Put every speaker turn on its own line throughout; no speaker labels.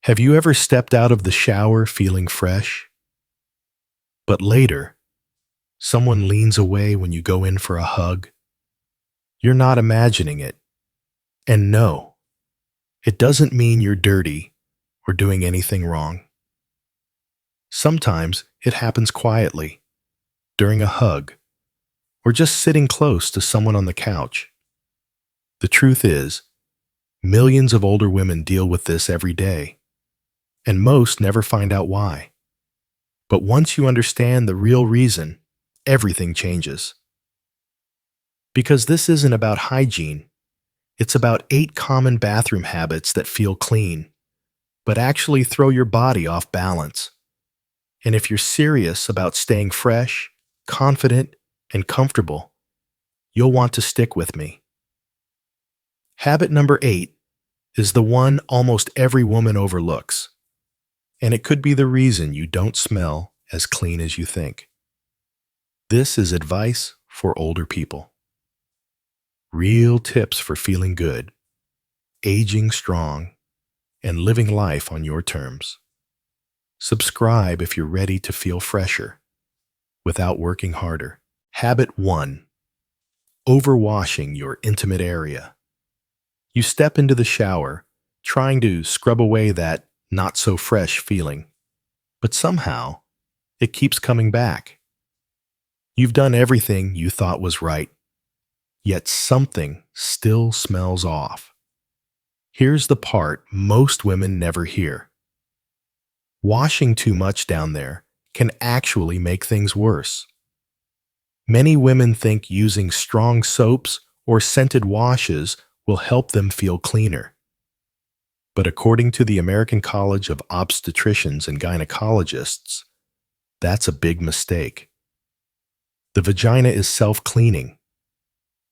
Have you ever stepped out of the shower feeling fresh, but later, someone leans away when you go in for a hug? You're not imagining it. And no, it doesn't mean you're dirty or doing anything wrong. Sometimes it happens quietly, during a hug, or just sitting close to someone on the couch. The truth is, millions of older women deal with this every day, and most never find out why. But once you understand the real reason, everything changes. Because this isn't about hygiene, it's about 8 common bathroom habits that feel clean, but actually throw your body off balance. And if you're serious about staying fresh, confident, and comfortable, you'll want to stick with me. Habit number 8 is the one almost every woman overlooks, and it could be the reason you don't smell as clean as you think. This is advice for older people. Real tips for feeling good, aging strong, and living life on your terms. Subscribe if you're ready to feel fresher without working harder. Habit 1. Overwashing your intimate area. You step into the shower, trying to scrub away that not-so-fresh feeling, but somehow it keeps coming back. You've done everything you thought was right, yet something still smells off. Here's the part most women never hear. Washing too much down there can actually make things worse. Many women think using strong soaps or scented washes will help them feel cleaner. But according to the American College of Obstetricians and Gynecologists, that's a big mistake. The vagina is self-cleaning.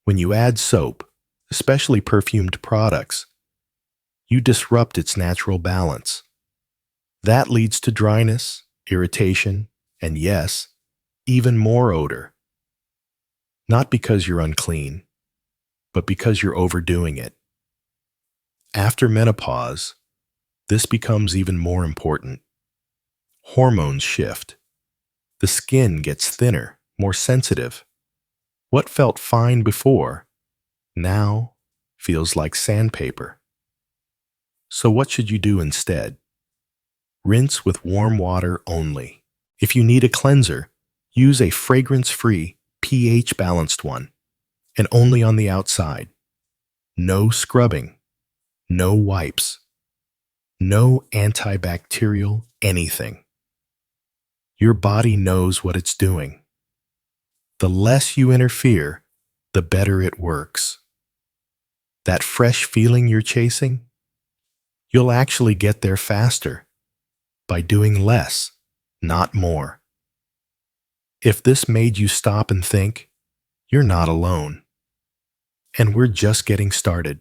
When you add soap, especially perfumed products, you disrupt its natural balance. That leads to dryness, irritation, and yes, even more odor. Not because you're unclean, but because you're overdoing it. After menopause, this becomes even more important. Hormones shift. The skin gets thinner, more sensitive. What felt fine before, now feels like sandpaper. So what should you do instead? Rinse with warm water only. If you need a cleanser, use a fragrance-free, pH-balanced one, and only on the outside. No scrubbing, no wipes, no antibacterial anything. Your body knows what it's doing. The less you interfere, the better it works. That fresh feeling you're chasing? You'll actually get there faster by doing less, not more. If this made you stop and think, you're not alone. And we're just getting started.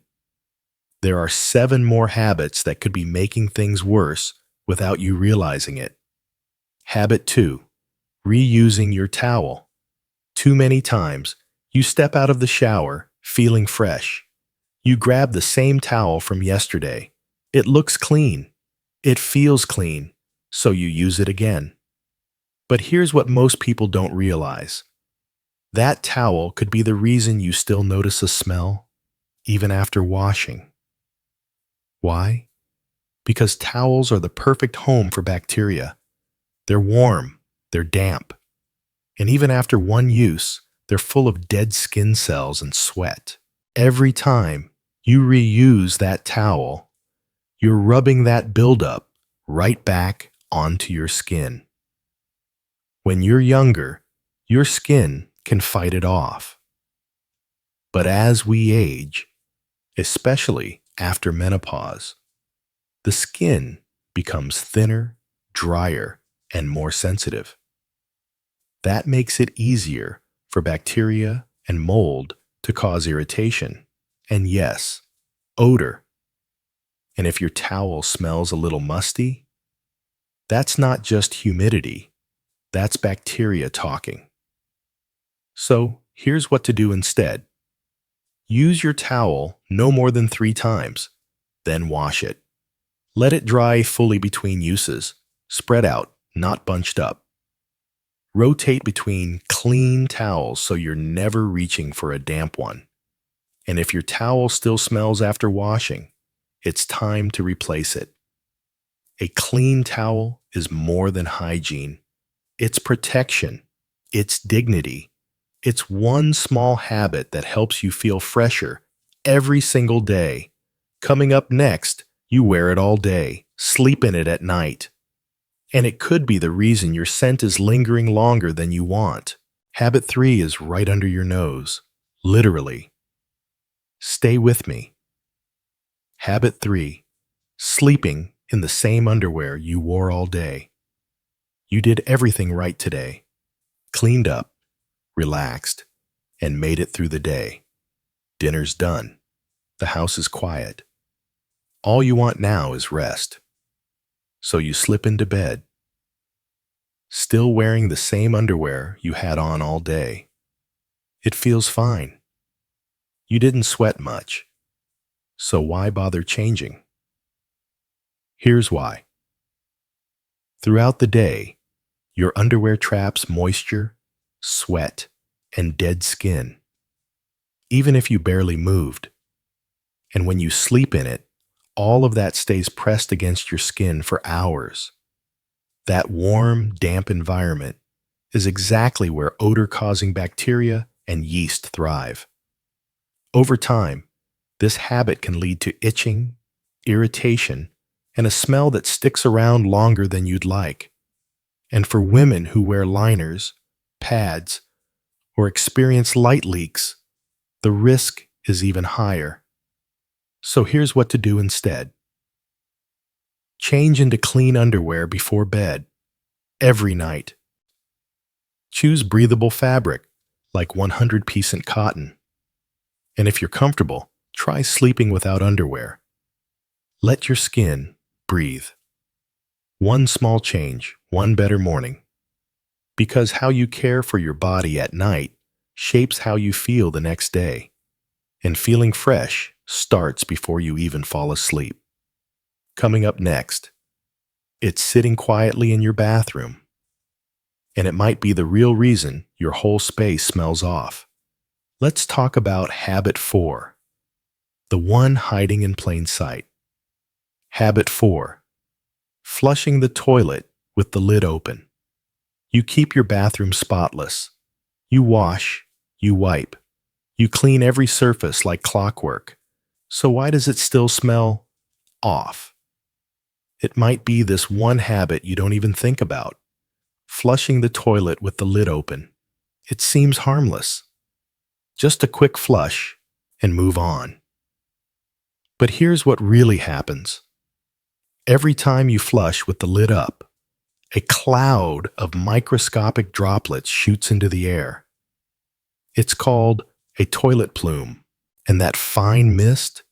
There are 7 more habits that could be making things worse without you realizing it. Habit 2. Reusing your towel. Too many times, you step out of the shower feeling fresh. You grab the same towel from yesterday. It looks clean. It feels clean, so you use it again. But here's what most people don't realize. That towel could be the reason you still notice a smell, even after washing. Why? Because towels are the perfect home for bacteria. They're warm, they're damp, and even after one use, they're full of dead skin cells and sweat. Every time you reuse that towel, you're rubbing that buildup right back onto your skin. When you're younger, your skin can fight it off. But as we age, especially after menopause, the skin becomes thinner, drier, and more sensitive. That makes it easier for bacteria and mold to cause irritation, and yes, odor. And if your towel smells a little musty, that's not just humidity, that's bacteria talking. So here's what to do instead. Use your towel no more than 3 times, then wash it. Let it dry fully between uses. Spread out, not bunched up. Rotate between clean towels so you're never reaching for a damp one. And if your towel still smells after washing, it's time to replace it. A clean towel is more than hygiene. It's protection. It's dignity. It's one small habit that helps you feel fresher every single day. Coming up next, you wear it all day, sleep in it at night. And it could be the reason your scent is lingering longer than you want. Habit 3 is right under your nose. Literally. Stay with me. Habit 3. Sleeping in the same underwear you wore all day. You did everything right today. Cleaned up, relaxed, and made it through the day. Dinner's done. The house is quiet. All you want now is rest. So you slip into bed, still wearing the same underwear you had on all day. It feels fine. You didn't sweat much. So why bother changing? Here's why. Throughout the day, your underwear traps moisture, sweat, and dead skin, even if you barely moved. And when you sleep in it, all of that stays pressed against your skin for hours. That warm, damp environment is exactly where odor-causing bacteria and yeast thrive. Over time, this habit can lead to itching, irritation, and a smell that sticks around longer than you'd like. And for women who wear liners, pads, or experience light leaks, the risk is even higher. So here's what to do instead. Change into clean underwear before bed, every night. Choose breathable fabric, like 100% cotton. And if you're comfortable, try sleeping without underwear. Let your skin breathe. One small change, one better morning. Because how you care for your body at night shapes how you feel the next day. And feeling fresh starts before you even fall asleep. Coming up next, it's sitting quietly in your bathroom. And it might be the real reason your whole space smells off. Let's talk about habit 4, the one hiding in plain sight. Habit 4, flushing the toilet with the lid open. You keep your bathroom spotless. You wash, you wipe, you clean every surface like clockwork. So why does it still smell off? It might be this one habit you don't even think about. Flushing the toilet with the lid open. It seems harmless. Just a quick flush and move on. But here's what really happens. Every time you flush with the lid up, a cloud of microscopic droplets shoots into the air. It's called a toilet plume, and that fine mist,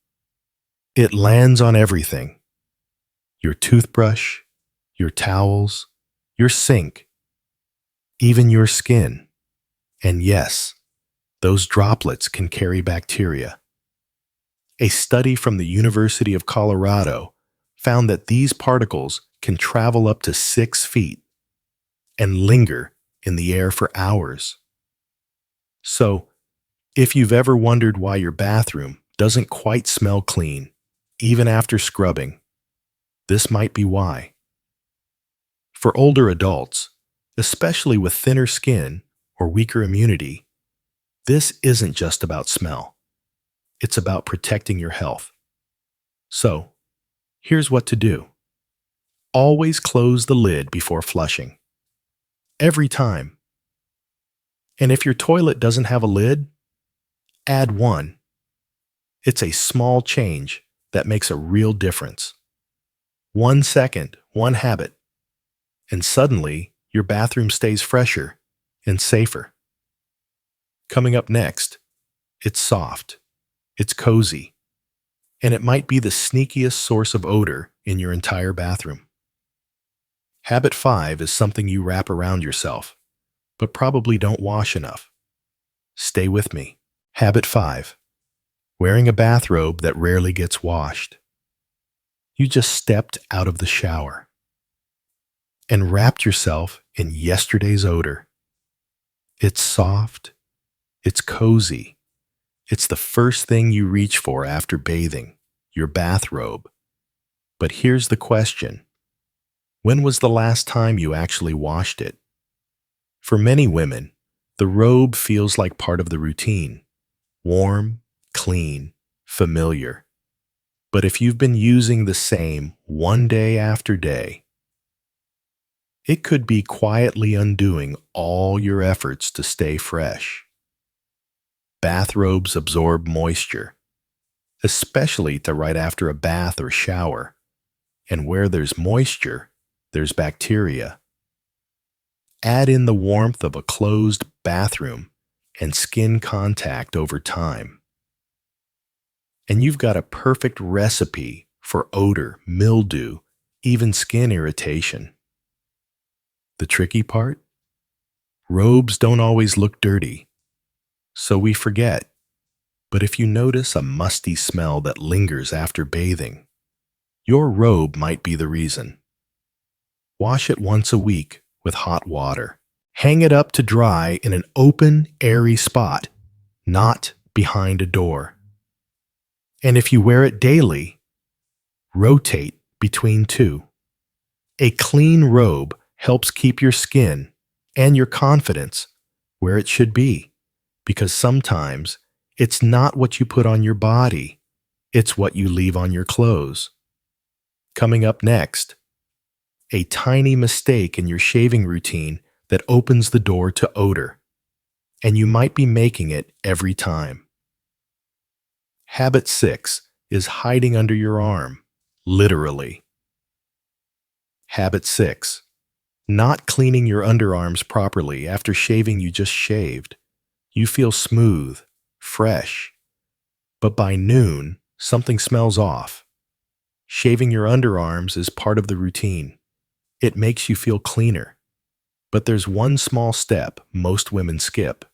it lands on everything. Your toothbrush, your towels, your sink, even your skin. And yes, those droplets can carry bacteria. A study from the University of Colorado found that these particles can travel up to 6 feet and linger in the air for hours. So, if you've ever wondered why your bathroom doesn't quite smell clean, even after scrubbing, this might be why. For older adults, especially with thinner skin or weaker immunity, this isn't just about smell. It's about protecting your health. So, here's what to do. Always close the lid before flushing. Every time. And if your toilet doesn't have a lid, add one. It's a small change that makes a real difference. 1 second, one habit, and suddenly your bathroom stays fresher and safer. Coming up next, it's soft, it's cozy, and it might be the sneakiest source of odor in your entire bathroom. Habit 5 is something you wrap around yourself, but probably don't wash enough. Stay with me. Habit 5. Wearing a bathrobe that rarely gets washed. You just stepped out of the shower and wrapped yourself in yesterday's odor. It's soft, it's cozy, it's the first thing you reach for after bathing, your bathrobe. But here's the question: when was the last time you actually washed it? For many women, the robe feels like part of the routine: warm, clean, familiar. But if you've been using the same one day after day, it could be quietly undoing all your efforts to stay fresh. Bathrobes absorb moisture, especially to right after a bath or shower. And where there's moisture, there's bacteria. Add in the warmth of a closed bathroom and skin contact over time, and you've got a perfect recipe for odor, mildew, even skin irritation. The tricky part? Robes don't always look dirty, so we forget. But if you notice a musty smell that lingers after bathing, your robe might be the reason. Wash it once a week with hot water. Hang it up to dry in an open, airy spot, not behind a door. And if you wear it daily, rotate between two. A clean robe helps keep your skin and your confidence where it should be, because sometimes it's not what you put on your body, it's what you leave on your clothes. Coming up next, a tiny mistake in your shaving routine that opens the door to odor, and you might be making it every time. Habit 6 is hiding under your arm, literally. Habit 6. Not cleaning your underarms properly after shaving you just shaved. You feel smooth, fresh, but by noon, something smells off. Shaving your underarms is part of the routine. It makes you feel cleaner. But there's one small step most women skip,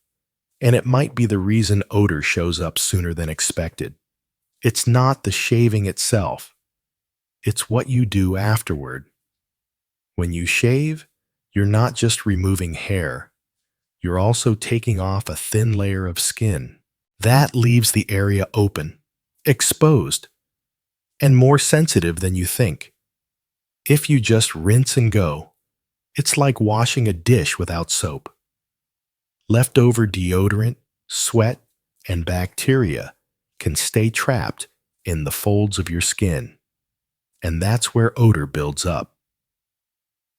and it might be the reason odor shows up sooner than expected. It's not the shaving itself. It's what you do afterward. When you shave, you're not just removing hair. You're also taking off a thin layer of skin. That leaves the area open, exposed, and more sensitive than you think. If you just rinse and go, it's like washing a dish without soap. Leftover deodorant, sweat, and bacteria can stay trapped in the folds of your skin, and that's where odor builds up.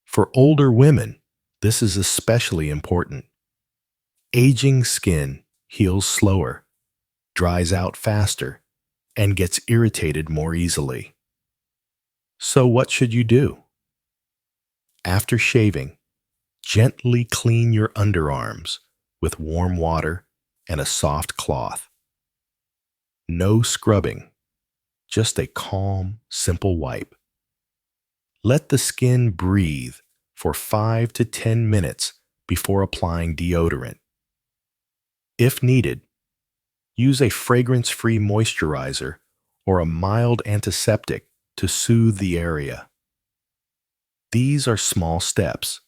For older women, this is especially important. Aging skin heals slower, dries out faster, and gets irritated more easily. So what should you do? After shaving, gently clean your underarms with warm water and a soft cloth. No scrubbing, just a calm, simple wipe. Let the skin breathe for 5 to 10 minutes before applying deodorant. If needed, use a fragrance-free moisturizer or a mild antiseptic to soothe the area. These are small steps,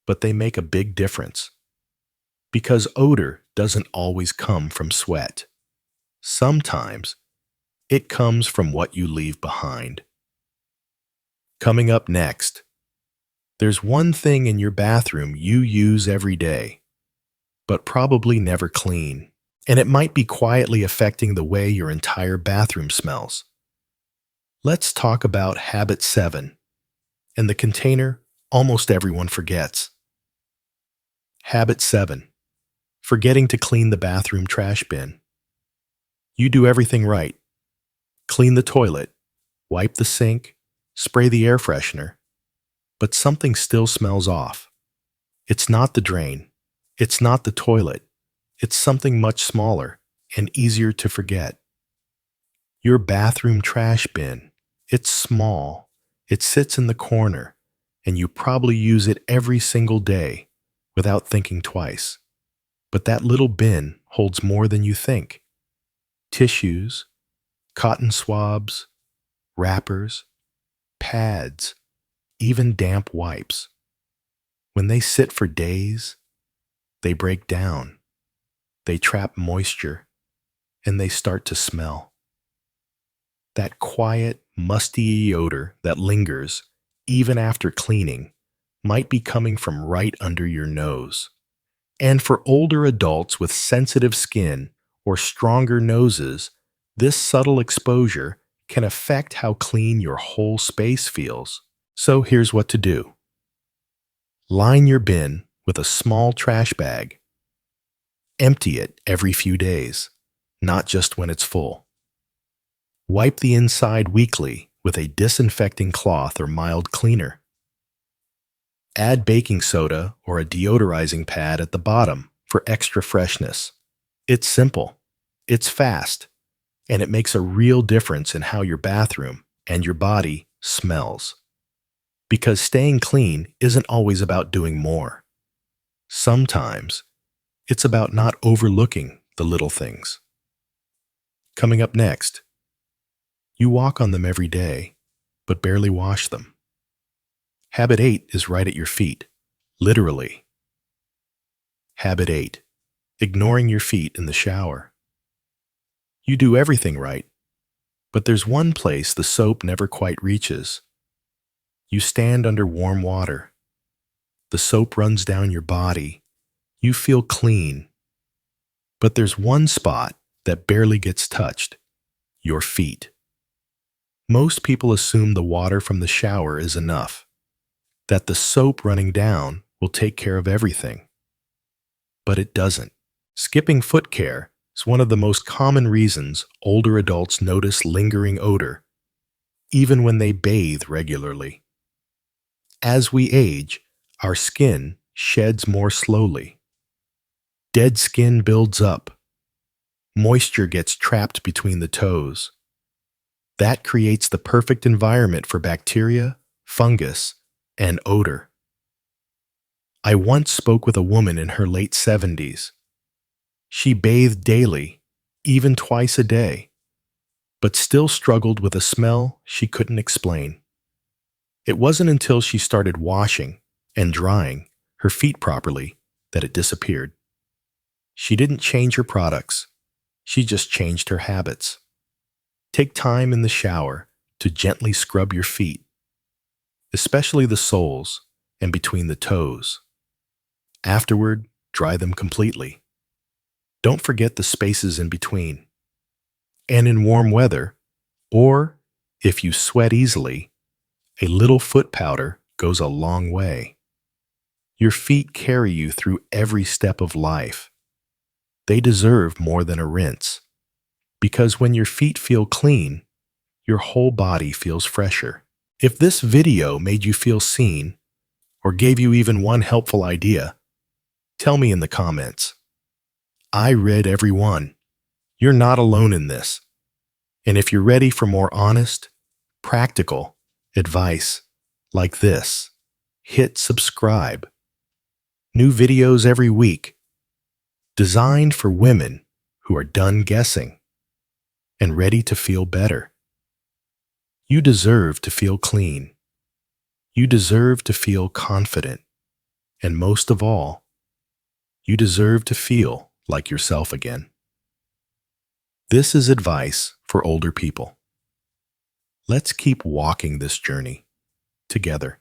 but they make a big difference, because odor doesn't always come from sweat. Sometimes it comes from what you leave behind. Coming up next, there's one thing in your bathroom you use every day, but probably never clean, and it might be quietly affecting the way your entire bathroom smells. Let's talk about habit 7, and the container almost everyone forgets. Habit 7. Forgetting to clean the bathroom trash bin. You do everything right. Clean the toilet, wipe the sink, spray the air freshener, but something still smells off. It's not the drain. It's not the toilet. It's something much smaller and easier to forget. Your bathroom trash bin. It's small. It sits in the corner, and you probably use it every single day without thinking twice. But that little bin holds more than you think. Tissues, cotton swabs, wrappers, pads, even damp wipes. When they sit for days, they break down, they trap moisture, and they start to smell. That quiet, musty odor that lingers, even after cleaning, might be coming from right under your nose. And for older adults with sensitive skin or stronger noses, this subtle exposure can affect how clean your whole space feels. So here's what to do. Line your bin with a small trash bag. Empty it every few days, not just when it's full. Wipe the inside weekly with a disinfecting cloth or mild cleaner. Add baking soda or a deodorizing pad at the bottom for extra freshness. It's simple, it's fast, and it makes a real difference in how your bathroom and your body smells. Because staying clean isn't always about doing more. Sometimes it's about not overlooking the little things. Coming up next, you walk on them every day, but barely wash them. Habit 8 is right at your feet, literally. Habit 8. Ignoring your feet in the shower. You do everything right, but there's one place the soap never quite reaches. You stand under warm water. The soap runs down your body. You feel clean. But there's one spot that barely gets touched: your feet. Most people assume the water from the shower is enough, that the soap running down will take care of everything. But it doesn't. Skipping foot care is one of the most common reasons older adults notice lingering odor, even when they bathe regularly. As we age, our skin sheds more slowly. Dead skin builds up. Moisture gets trapped between the toes. That creates the perfect environment for bacteria, fungus, and odor. I once spoke with a woman in her late 70s. She bathed daily, even twice a day, but still struggled with a smell she couldn't explain. It wasn't until she started washing and drying her feet properly that it disappeared. She didn't change her products, she just changed her habits. Take time in the shower to gently scrub your feet, especially the soles and between the toes. Afterward, dry them completely. Don't forget the spaces in between. And in warm weather, or if you sweat easily, a little foot powder goes a long way. Your feet carry you through every step of life. They deserve more than a rinse, because when your feet feel clean, your whole body feels fresher. If this video made you feel seen, or gave you even one helpful idea, tell me in the comments. I read every one. You're not alone in this. And if you're ready for more honest, practical advice like this, hit subscribe. New videos every week, designed for women who are done guessing and ready to feel better. You deserve to feel clean. You deserve to feel confident. And most of all, you deserve to feel like yourself again. This is advice for older people. Let's keep walking this journey together.